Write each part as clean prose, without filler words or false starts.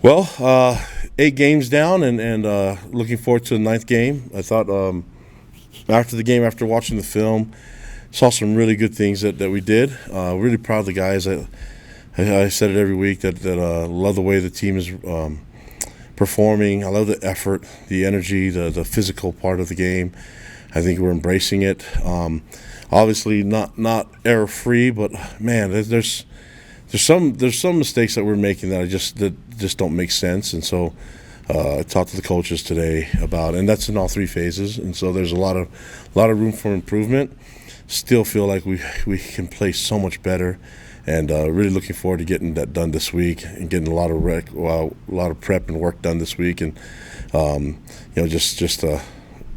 Well, 8 games down, and looking forward to the ninth game. I thought after the game, after watching the film, saw some really good things that we did. Really proud of the guys. I said it every week that love the way the team is performing. I love the effort, the energy, the physical part of the game. I think we're embracing it. Obviously, not error free, but man, there's some mistakes that we're making that just don't make sense, and so I talked to the coaches today about, and that's in all three phases, and so there's a lot of room for improvement. Still feel like we can play so much better, and really looking forward to getting that done this week and getting a lot of prep and work done this week, and just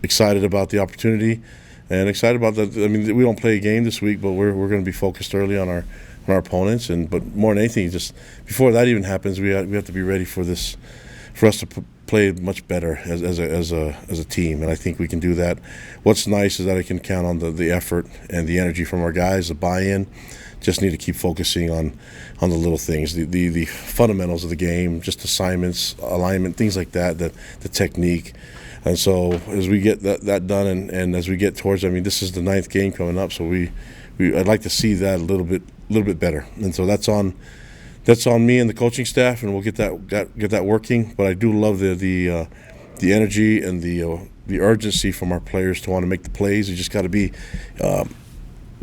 excited about the opportunity and excited about that. I mean, we don't play a game this week, but we're going to be focused early on our opponents, but more than anything, just before that even happens, we have to be ready for this, for us to play much better as a team, and I think we can do that. What's nice is that I can count on the effort and the energy from our guys, the buy-in. Just need to keep focusing on the little things, the fundamentals of the game, just assignments, alignment, things like that, the technique. And so as we get that done, and as we get towards, I mean, this is the ninth game coming up, so I'd like to see that a little bit better. And so that's on me and the coaching staff, and we'll get that working. But I do love the energy and the urgency from our players to want to make the plays. You just got to be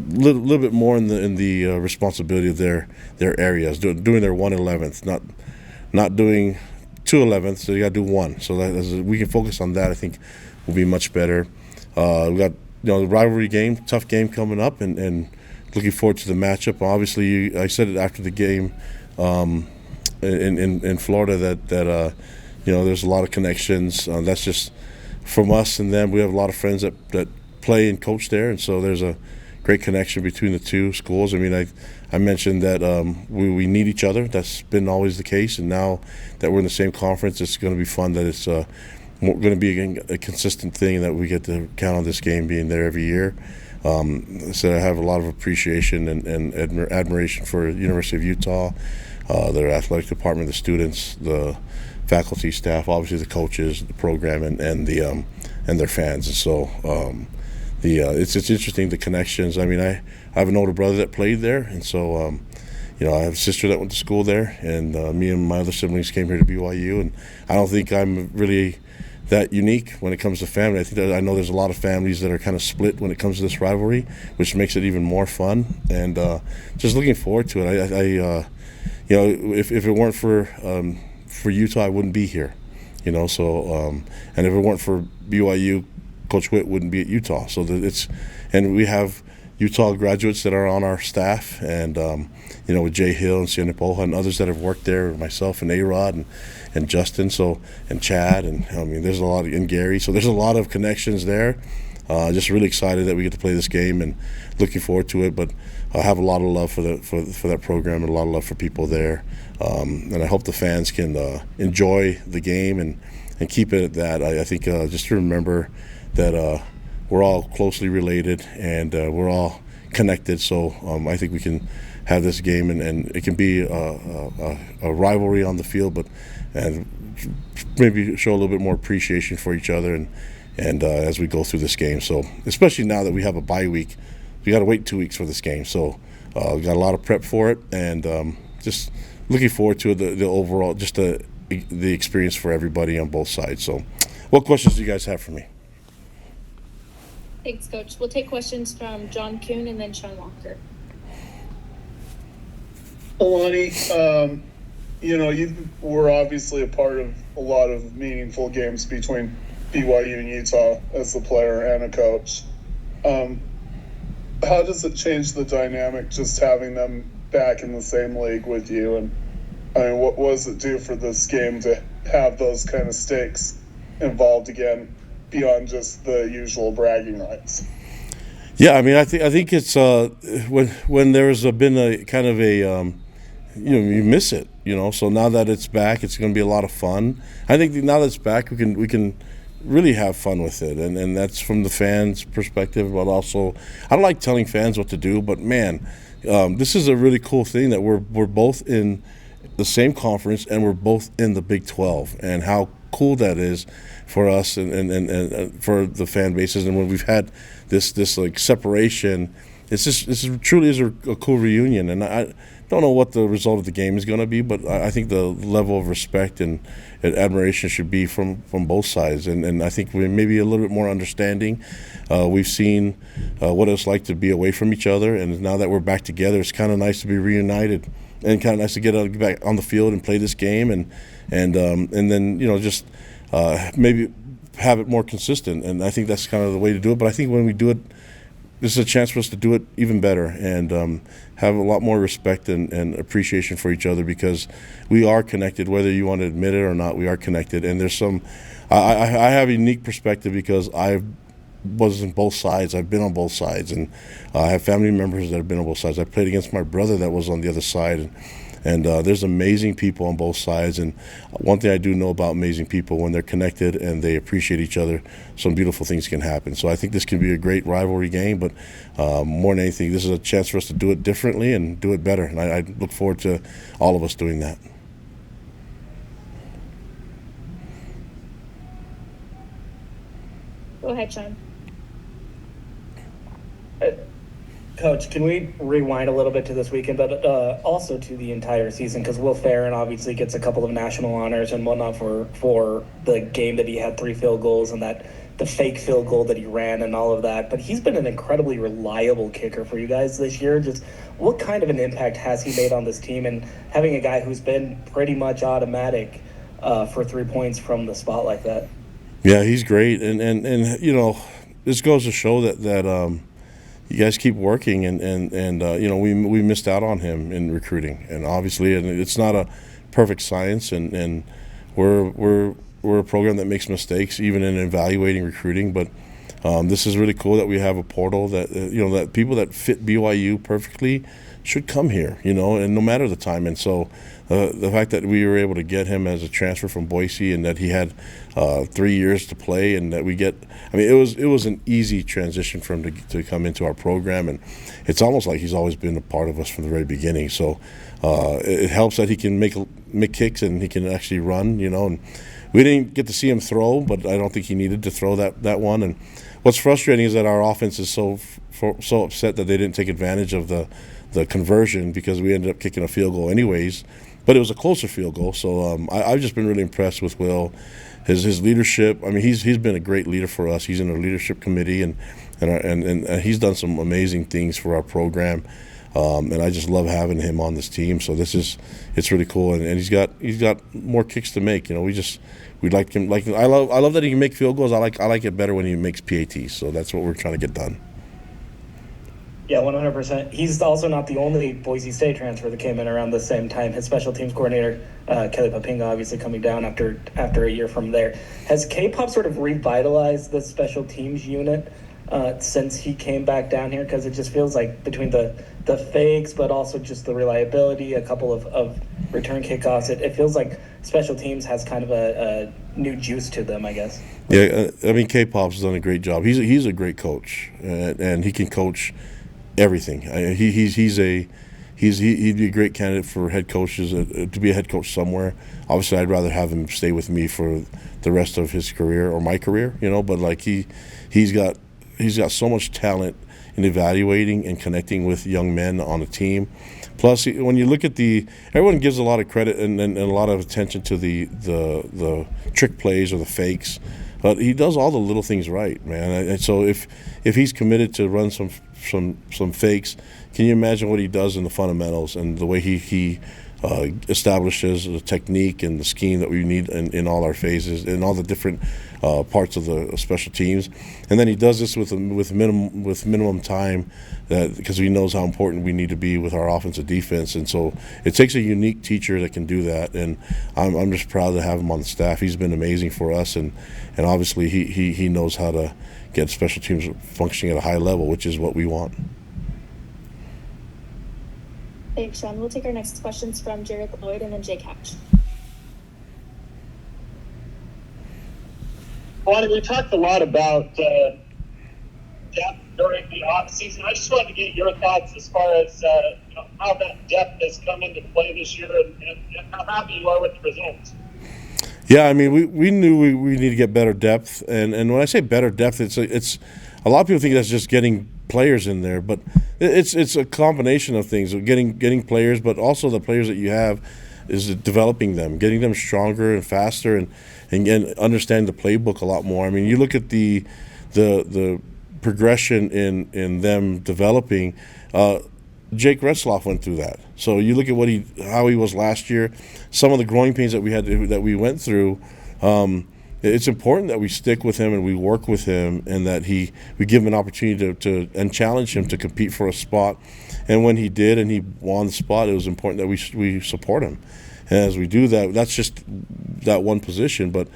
little bit more in the responsibility of their areas, doing their 1/11th, not doing 2/11th. So you got to do one. So that as we can focus on that, I think we'll be much better. We got the rivalry game, tough game coming up, and looking forward to the matchup. Obviously, I said it after the game in Florida that there's a lot of connections. That's just from us and them. We have a lot of friends that play and coach there, and so there's a great connection between the two schools. I mean, I mentioned that we need each other. That's been always the case, and now that we're in the same conference, it's going to be fun that it's going to be a consistent thing, that we get to count on this game being there every year. So I have a lot of appreciation and admiration for the University of Utah, their athletic department, the students, the faculty, staff, obviously the coaches, the program, and their fans. And so it's interesting, the connections. I mean, I have an older brother that played there, and so I have a sister that went to school there, and me and my other siblings came here to BYU, and I don't think I'm really that unique when it comes to family. I know there's a lot of families that are kind of split when it comes to this rivalry, which makes it even more fun, and just looking forward to it. If it weren't for Utah, I wouldn't be here, So and if it weren't for BYU, Coach Witt wouldn't be at Utah. So and we have Utah graduates that are on our staff, and with Jay Hill and Sienna Poja and others that have worked there, myself and A-Rod and Justin, and Chad, and I mean, there's a lot and Gary. So there's a lot of connections there. Just really excited that we get to play this game and looking forward to it. But I have a lot of love for that program and a lot of love for people there. And I hope the fans can enjoy the game and keep it at that. I think just to remember that we're all closely related, and we're all connected. So I think we can have this game, and it can be a rivalry on the field, and maybe show a little bit more appreciation for each other, and as we go through this game. So especially now that we have a bye week, we got to wait 2 weeks for this game. So we got a lot of prep for it, and just looking forward to the overall, just the experience for everybody on both sides. So what questions do you guys have for me? Thanks, Coach. We'll take questions from John Kuhn and then Sean Walker. Kalani, you were obviously a part of a lot of meaningful games between BYU and Utah as a player and a coach. How does it change the dynamic just having them back in the same league with you? And I mean, what does it do for this game to have those kind of stakes involved again, beyond just the usual bragging rights? Yeah, I mean, I think it's when there's been a kind of a you miss it, So now that it's back, it's going to be a lot of fun. I think now that it's back, we can really have fun with it, and that's from the fans' perspective. But also, I don't like telling fans what to do, but man, this is a really cool thing that we're both in the same conference, and we're both in the Big 12, and how cool that is for us and for the fan bases. And when we've had this like separation, this truly is a cool reunion. And I don't know what the result of the game is going to be, but I think the level of respect and admiration should be from both sides. And I think we maybe a little bit more understanding. We've seen what it's like to be away from each other, and now that we're back together, it's kind of nice to be reunited and kind of nice to get back on the field and play this game and then just maybe have it more consistent. And I think that's kind of the way to do it. But I think when we do it, this is a chance for us to do it even better and have a lot more respect and appreciation for each other, because we are connected, whether you want to admit it or not. We are connected, and there's I have a unique perspective because I was on both sides. I've been on both sides, and I have family members that have been on both sides. I played against my brother that was on the other side, and there's amazing people on both sides. And one thing I do know about amazing people, when they're connected and they appreciate each other, some beautiful things can happen. So I think this can be a great rivalry game, but more than anything, this is a chance for us to do it differently and do it better. And I look forward to all of us doing that. Go ahead, Sean. Coach, can we rewind a little bit to this weekend, but also to the entire season? Because Will Ferrin obviously gets a couple of national honors and whatnot for the game that he had 3 field goals and the fake field goal that he ran and all of that. But he's been an incredibly reliable kicker for you guys this year. Just what kind of an impact has he made on this team, and having a guy who's been pretty much automatic for 3 points from the spot like that? Yeah, he's great, and this goes to show that you guys keep working, and we missed out on him in recruiting, and obviously, and it's not a perfect science, and we're a program that makes mistakes even in evaluating recruiting, but this is really cool that we have a portal that that people that fit BYU perfectly should come here, and no matter the time. And so the fact that we were able to get him as a transfer from Boise, and that he had 3 years to play, and that it was an easy transition for him to come into our program, and it's almost like he's always been a part of us from the very beginning. So it helps that he can make kicks and he can actually run, and we didn't get to see him throw, but I don't think he needed to throw that one. And what's frustrating is that our offense is so upset that they didn't take advantage of the conversion, because we ended up kicking a field goal anyways, but it was a closer field goal. So I've just been really impressed with Will, his leadership. He's been a great leader for us. He's in our leadership committee, and he's done some amazing things for our program. And I just love having him on this team. So it's really cool, and he's got more kicks to make. We'd like him. I love that he can make field goals. I like it better when he makes PATs. So that's what we're trying to get done. Yeah, 100%. He's also not the only Boise State transfer that came in around the same time. His special teams coordinator, Kelly Papinga, obviously coming down after a year from there. Has K-Pop sort of revitalized the special teams unit since he came back down here? Because it just feels like between the fakes, but also just the reliability, a couple of return kickoffs, it feels like special teams has kind of a new juice to them, I guess. Yeah, K-Pop's done a great job. He's a great coach, and he can coach everything. He'd be a great candidate for head coaches, to be a head coach somewhere. Obviously, I'd rather have him stay with me for the rest of his career or my career, but he's got so much talent in evaluating and connecting with young men on a team. Plus, when you look at everyone gives a lot of credit and a lot of attention to the trick plays or the fakes, but he does all the little things right, man. And so if he's committed to run some fakes, can you imagine what he does in the fundamentals and the way he establishes the technique and the scheme that we need in all our phases, in all the different parts of the special teams, and then he does this with minimum time, because he knows how important we need to be with our offensive defense. And so it takes a unique teacher that can do that, and I'm just proud to have him on the staff. He's been amazing for us, and obviously he knows how to get special teams functioning at a high level, which is what we want. Thanks, Sean. We'll take our next questions from Jared Lloyd and then Jake Hatch. Kalani, we talked a lot about depth during the off season. I just wanted to get your thoughts as far as how that depth has come into play this year and how happy you are with the results. Yeah, I mean, we knew we need to get better depth, and when I say better depth, it's a lot of people think that's just getting players in there, but it's a combination of things, getting players, but also the players that you have is developing them, getting them stronger and faster, and understand the playbook a lot more. I mean, you look at the progression in them developing. Jake Retzloff went through that. So you look at how he was last year, some of the growing pains that we went through. It's important that we stick with him and we work with him, and that we give him an opportunity to challenge him to compete for a spot. And when he did and he won the spot, it was important that we support him. And as we do that, that's just that one position. But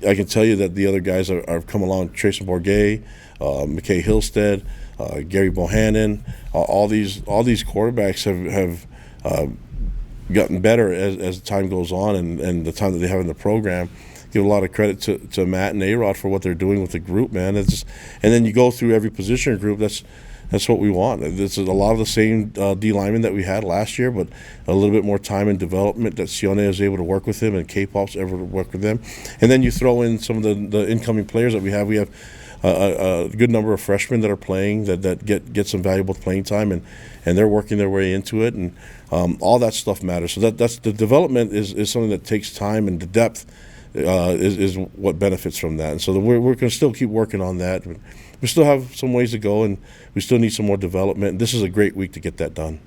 I can tell you that the other guys are come along. Trayson Bourget, McKay Hillstead, Gary Bohannon, all these quarterbacks have gotten better as time goes on, and the time that they have in the program. Give a lot of credit to Matt and A-Rod for what they're doing with the group, man. And then you go through every position group. That's what we want. It's a lot of the same D linemen that we had last year, but a little bit more time and development that Sione is able to work with him and K-Pop's able to work with them. And then you throw in some of the incoming players that we have. We have a good number of freshmen that are playing that get some valuable playing time, and they're working their way into it, and all that stuff matters. So that's the development is something that takes time, and the depth is what benefits from that. And so we're going to still keep working on that. We still have some ways to go, and we still need some more development. And this is a great week to get that done.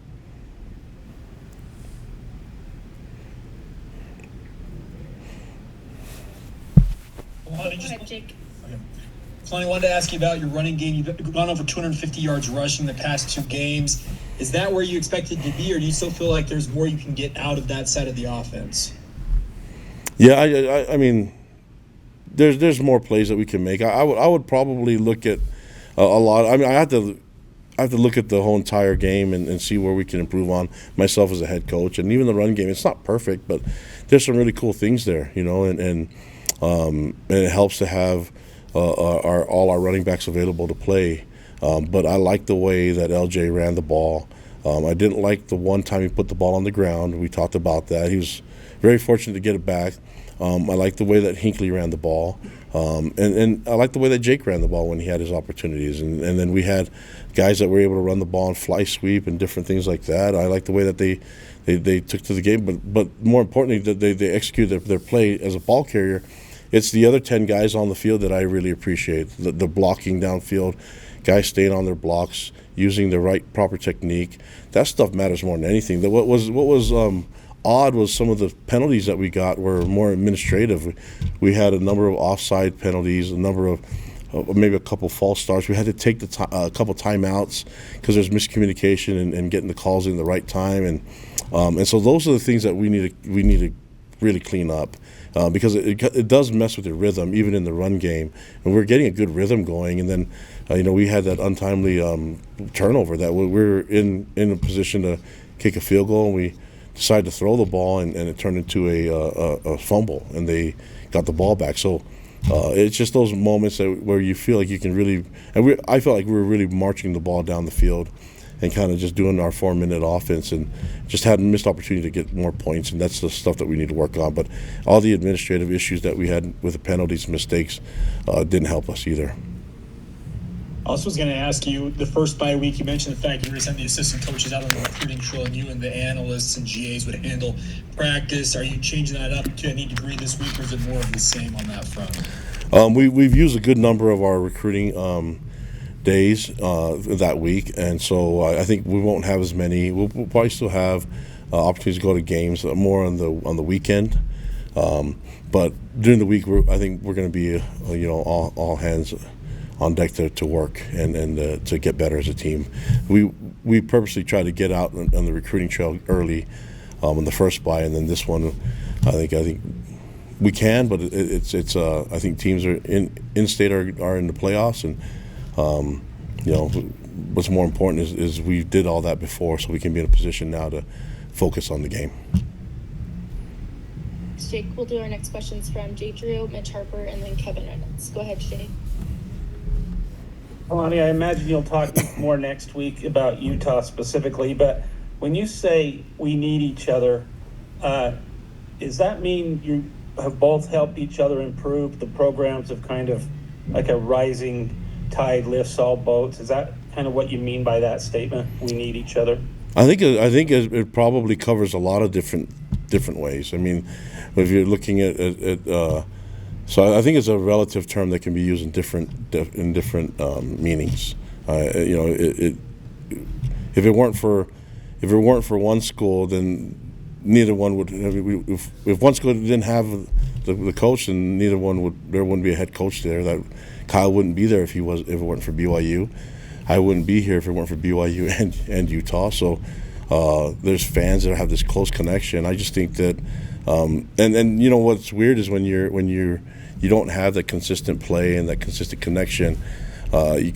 Jake. Kalani, I wanted to ask you about your running game. You've gone over 250 yards rushing the past 2 games. Is that where you expected to be, or do you still feel like there's more you can get out of that side of the offense? Yeah, I mean, there's more plays that we can make. I would probably look at a lot. I mean, I have to look at the whole entire game and see where we can improve on, myself as a head coach, and even the run game. It's not perfect, but there's some really cool things there, and it helps to have all our running backs available to play. But I like the way that LJ ran the ball. I didn't like the one time he put the ball on the ground. We talked about that. He was very fortunate to get it back. I like the way that Hinckley ran the ball. And I like the way that Jake ran the ball when he had his opportunities. And then we had guys that were able to run the ball and fly sweep and different things like that. I like the way that they took to the game. But more importantly, that they executed their play as a ball carrier. It's the other 10 guys on the field that I really appreciate. The blocking downfield, guys staying on their blocks, using the right proper technique. That stuff matters more than anything. What was odd was some of the penalties that we got were more administrative. We had a number of offside penalties, a number of maybe a couple false starts. We had to take a couple timeouts because there's miscommunication and getting the calls in the right time, and so those are the things that we need to really clean up. Because it does mess with your rhythm, even in the run game. And we're getting a good rhythm going, and then we had that untimely turnover that we were in a position to kick a field goal, and we decided to throw the ball, and it turned into a fumble, and they got the ball back. So it's just those moments where you feel like you can really, and I felt like we were really marching the ball down the field and kind of just doing our 4-minute offense, and just had a missed opportunity to get more points, and that's the stuff that we need to work on. But all the administrative issues that we had with the penalties and mistakes didn't help us either. I also was going to ask you, the first bye week, you mentioned the fact you were sending the assistant coaches out on the recruiting trail, and you and the analysts and GAs would handle practice. Are you changing that up to any degree this week, or is it more of the same on that front? We've used a good number of our recruiting days that week, and so I think we won't have as many. We'll probably still have opportunities to go to games more on the weekend, but during the week I think we're going to be all hands on deck to work and to get better as a team. We purposely try to get out on the recruiting trail early on the first bye, and then this one I think we can, but it's I think teams are in state are in the playoffs, and what's more important is we did all that before, so we can be in a position now to focus on the game. Jake, we'll do our next questions from Jay Drew, Mitch Harper, and then Kevin Reynolds. Go ahead, Jay. Kalani, I imagine you'll talk more next week about Utah specifically, but when you say we need each other, does that mean you have both helped each other improve? The programs of kind of like a rising tide lifts all boats. Is that kind of what you mean by that statement? We need each other. I think it probably covers a lot of different ways. I mean, if you're looking at so I think it's a relative term that can be used in different meanings. If it weren't for one school, then neither one would. If one school didn't have the coach, then there wouldn't be a head coach there. That Kyle wouldn't be there if it weren't for BYU. I wouldn't be here if it weren't for BYU and Utah. So there's fans that have this close connection. I just think that, and you know what's weird is when you don't have that consistent play and that consistent connection, you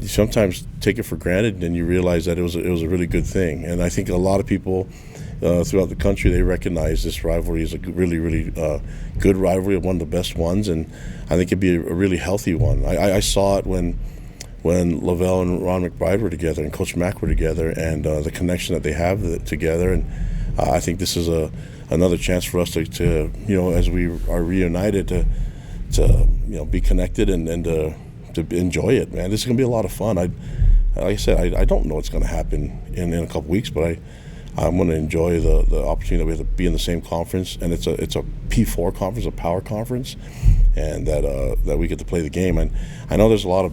sometimes take it for granted, and you realize that it was a really good thing. And I think a lot of people throughout the country, they recognize this rivalry as a really, really good rivalry, one of the best ones, and I think it'd be a really healthy one. I saw it when Lavelle and Ron McBride were together and Coach Mack were together, and the connection that they have together. And I think this is another chance for us to as we are reunited, to be connected and to enjoy it, man. This is gonna be a lot of fun. Like I said, I don't know what's gonna happen in a couple weeks, but I'm gonna enjoy the opportunity that we have to be in the same conference, and it's a P4 conference, a power conference, and that we get to play the game. And I know there's a lot of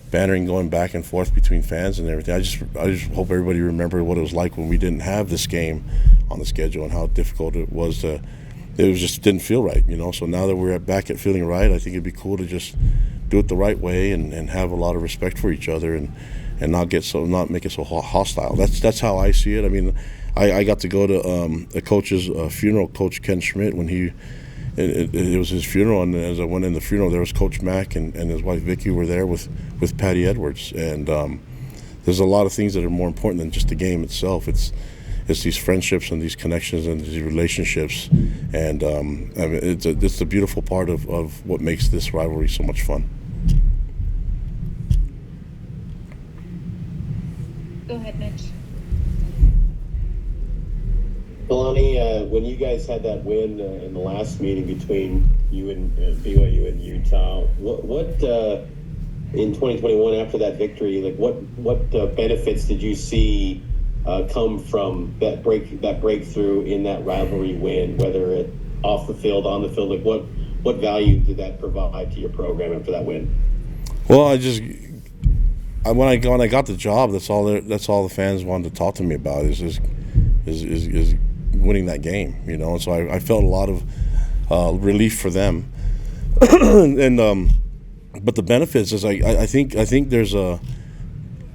bantering going back and forth between fans and everything. I just hope everybody remember what it was like when we didn't have this game on the schedule and how difficult it was to. It just didn't feel right, So now that we're back at feeling right, I think it'd be cool to just do it the right way and have a lot of respect for each other and not make it so hostile. That's how I see it. I mean, I got to go to a coach's funeral, Coach Ken Schmidt, when it was his funeral, and as I went in the funeral, there was Coach Mack and his wife Vicky were there with Patty Edwards, and there's a lot of things that are more important than just the game itself. It's these friendships and these connections and these relationships, and I mean, it's the beautiful part of what makes this rivalry so much fun. Go ahead, Mitch. Kalani, when you guys had that win in the last meeting between you and BYU and Utah, what in 2021 after that victory, like what benefits did you see come from that breakthrough in that rivalry win, whether it off the field, on the field? Like what value did that provide to your program after that win? Well, when I got the job, that's all the fans wanted to talk to me about is winning that game, And so I felt a lot of relief for them, and but the benefits is I think there's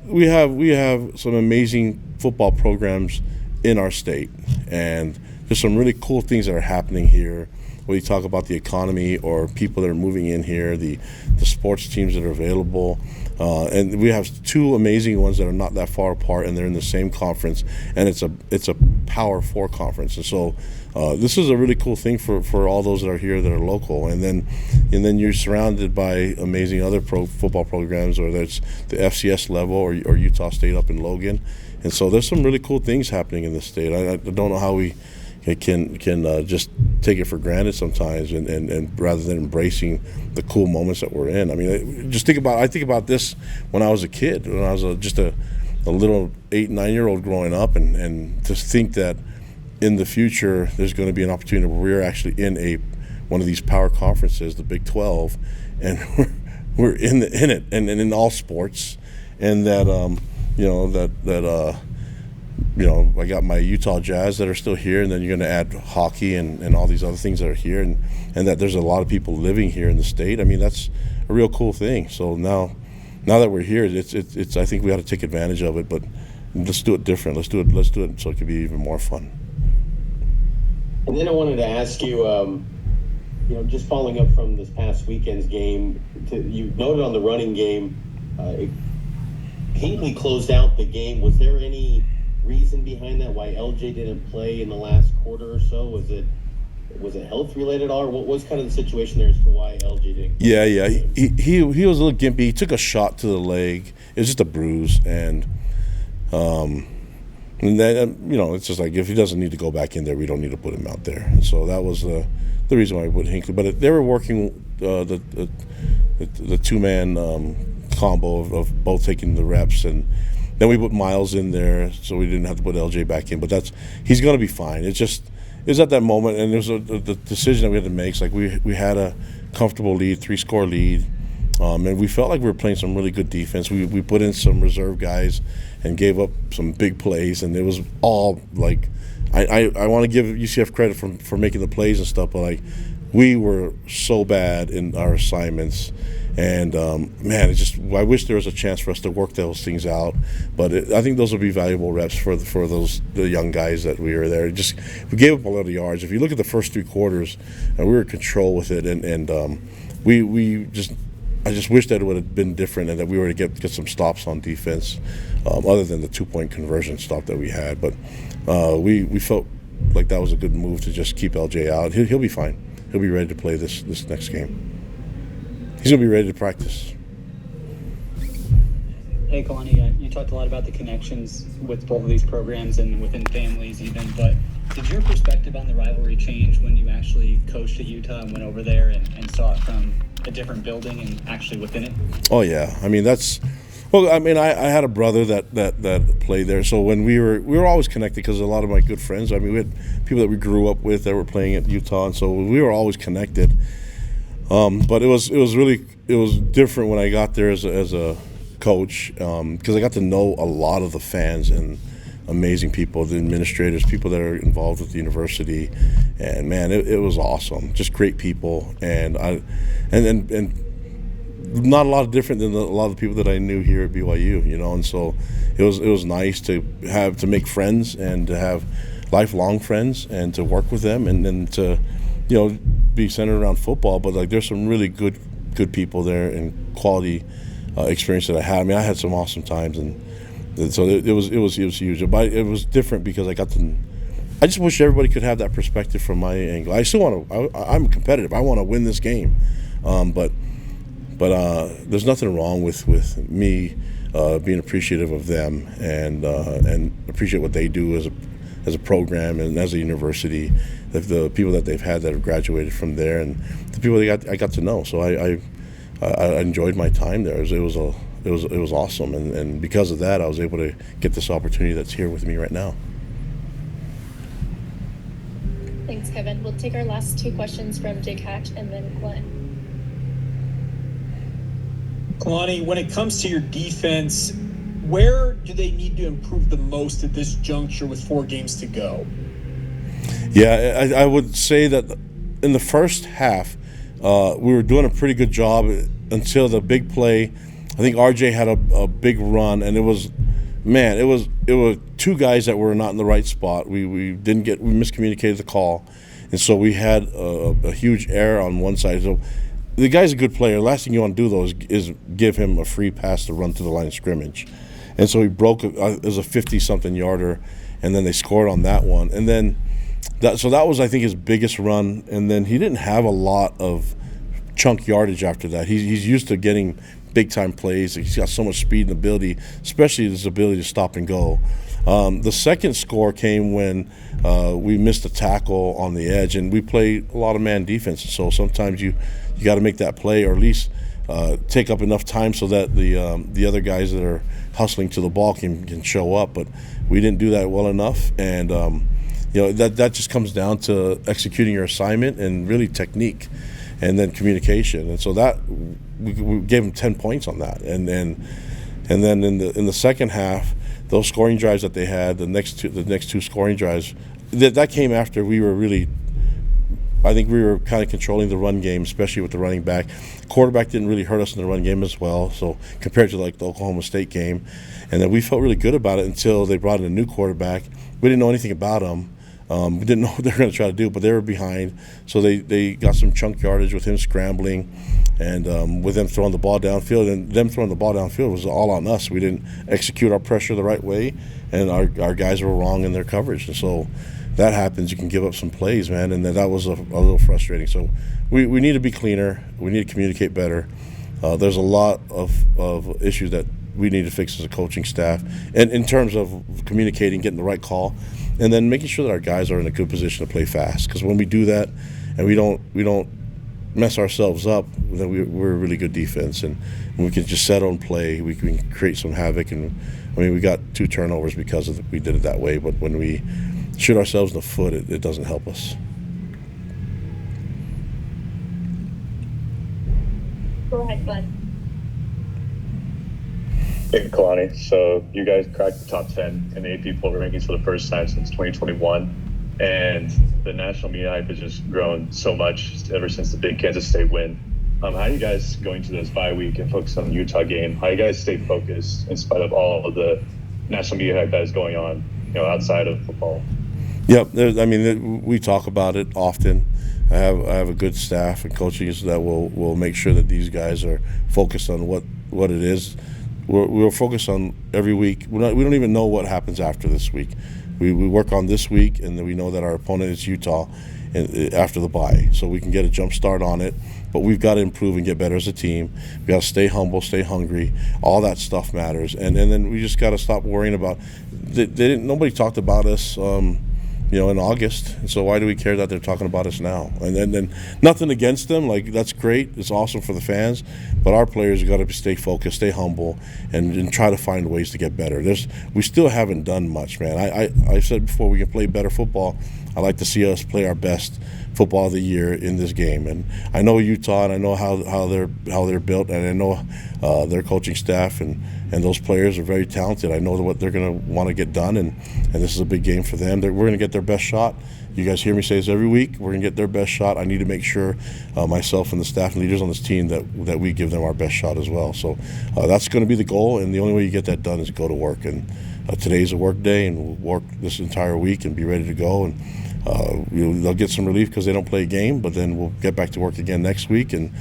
we have some amazing football programs in our state, and there's some really cool things that are happening here. When you talk about the economy or people that are moving in here, the sports teams that are available, and we have two amazing ones that are not that far apart, and they're in the same conference, and it's a Power 4 conference, and so this is a really cool thing for all those that are here that are local, and then you're surrounded by amazing other football programs, whether it's the FCS level or Utah State up in Logan, and so there's some really cool things happening in this state. I don't know how we can just take it for granted sometimes, and rather than embracing the cool moments that we're in. I mean, I think about this when I was a kid, when I was just a little 8-9-year-old growing up, and to think that in the future there's going to be an opportunity where we're actually in one of these power conferences, the Big 12, and we're in it and in all sports, and that I got my Utah Jazz that are still here, and then you're going to add hockey and all these other things that are here, and that there's a lot of people living here in the state. I mean, that's a real cool thing. So now that we're here, it's I think we got to take advantage of it, but let's do it different. Let's do it so it can be even more fun. And then I wanted to ask you, just following up from this past weekend's game, you noted on the running game, Hinkley closed out the game. Was there any reason behind that, why LJ didn't play in the last quarter or so? Was it Was it health related, or what was kind of the situation there as to why LG didn't? Yeah. He was a little gimpy. He took a shot to the leg. It was just a bruise, and then it's just like if he doesn't need to go back in there, we don't need to put him out there. And so that was the reason why we put Hinckley. But they were working the 2-man combo of both taking the reps, and then we put Miles in there, so we didn't have to put LJ back in. But he's going to be fine. It was at that moment, and it was the decision that we had to make. It's like we had a comfortable lead, 3-score lead, and we felt like we were playing some really good defense. We put in some reserve guys and gave up some big plays, and it was all like I want to give UCF credit for making the plays and stuff, but like we were so bad in our assignments. And man, I wish there was a chance for us to work those things out. But I think those will be valuable reps for the young guys that we were there. We gave up a lot of yards. If you look at the first 3 quarters, we were in control with it, and I just wish that it would have been different and that we were to get some stops on defense, other than the 2-point conversion stop that we had. But we felt like that was a good move to just keep LJ out. He'll be fine. He'll be ready to play this next game. He's going to be ready to practice. Hey, Kalani, you talked a lot about the connections with both of these programs and within families even, but did your perspective on the rivalry change when you actually coached at Utah and went over there and saw it from a different building and actually within it? Oh, yeah. I mean, I had a brother that played there, so when we were always connected because a lot of my good friends, we had people that we grew up with that were playing at Utah, and so we were always connected. But it was different when I got there as a coach, because I got to know a lot of the fans and amazing people, the administrators, people that are involved with the university, and man, it was awesome. Just great people, and not a lot different than a lot of the people that I knew here at BYU, and so it was nice to make friends and to have lifelong friends and to work with them and then to be centered around football. But like there's some really good people there and quality experience that I had. I had some awesome times, and so it was huge. But it was different because I just wish everybody could have that perspective from my angle. I still want to. I'm competitive. I want to win this game, but there's nothing wrong with me being appreciative of them and appreciate what they do as a program and as a university, the people that they've had that have graduated from there, and the people that I got to know. So I enjoyed my time there. It was awesome, and because of that, I was able to get this opportunity that's here with me right now. Thanks, Kevin. We'll take our last 2 questions from Jake Hatch and then Glenn. Kalani, when it comes to your defense, where do they need to improve the most at this juncture with 4 games to go? Yeah, I would say that in the first half, we were doing a pretty good job until the big play. I think RJ had a big run, and it was 2 guys that were not in the right spot. We miscommunicated the call, and so we had a huge error on one side. So the guy's a good player. The last thing you want to do, though, is give him a free pass to run to the line of scrimmage. And so he broke it. It was a 50-something yarder, and then they scored on that one. And then that was, I think, his biggest run. And then he didn't have a lot of chunk yardage after that. He's used to getting big-time plays. He's got so much speed and ability, especially his ability to stop and go. The second score came when we missed a tackle on the edge, and we played a lot of man defense. So sometimes you got to make that play, or at least take up enough time so that the other guys that are hustling to the ball can show up. But we didn't do that well enough, and that just comes down to executing your assignment and really technique, and then communication. And so that we gave them 10 points on that, and then in the second half, those scoring drives that they had, the next two scoring drives, that came after we were really. I think we were kind of controlling the run game, especially with the running back. Quarterback didn't really hurt us in the run game as well, so compared to like the Oklahoma State game. And then we felt really good about it until they brought in a new quarterback. We didn't know anything about him. We didn't know what they were going to try to do, but they were behind. So they got some chunk yardage with him scrambling and with them throwing the ball downfield. And them throwing the ball downfield was all on us. We didn't execute our pressure the right way, and our guys were wrong in their coverage. And so that happens, you can give up some plays, man, and that was a little frustrating. So we need to be cleaner. We need to communicate better. There's a lot of issues that we need to fix as a coaching staff, and in terms of communicating, getting the right call, and then making sure that our guys are in a good position to play fast. Because when we do that, and we don't mess ourselves up, then we're a really good defense, and we can just settle and play. We can create some havoc, and I mean, we got 2 turnovers because we did it that way. But when we shoot ourselves in the foot, it doesn't help us. Go ahead, Bud. Hey, Kalani. So you guys cracked the top 10 in the AP poll rankings for the first time since 2021. And the national media hype has just grown so much ever since the big Kansas State win. How are you guys going to this bye week and focus on the Utah game? How do you guys stay focused in spite of all of the national media hype that is going on, outside of football? Yep. We talk about it often. I have a good staff and coaches that will make sure that these guys are focused on what it is. We'll focus on every week. We don't even know what happens after this week. We work on this week, and then we know that our opponent is Utah after the bye, so we can get a jump start on it. But we've got to improve and get better as a team. We got to stay humble, stay hungry. All that stuff matters, and then we just got to stop worrying about. Nobody talked about us, in August, and so why do we care that they're talking about us now? And then nothing against them, like that's great, it's awesome for the fans, but our players have got to stay focused, stay humble, and try to find ways to get better. We still haven't done much, man. I said before, we can play better football. I like to see us play our best football of the year in this game, and I know Utah, and I know how they're built, and I know their coaching staff and those players are very talented. I know what they're going to want to get done, and this is a big game for them. We're going to get their best shot. You guys hear me say this every week. We're going to get their best shot. I need to make sure myself and the staff and leaders on this team that we give them our best shot as well. So that's going to be the goal, and the only way you get that done is go to work. And today's a work day, and we'll work this entire week and be ready to go. And they'll get some relief because they don't play a game, but then we'll get back to work again next week and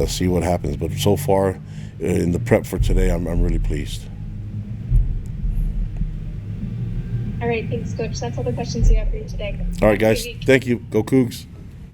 see what happens. But so far, in the prep for today, I'm really pleased. All right, thanks, Coach. That's all the questions we have for you today. All right, guys. Thank you. Go Cougs.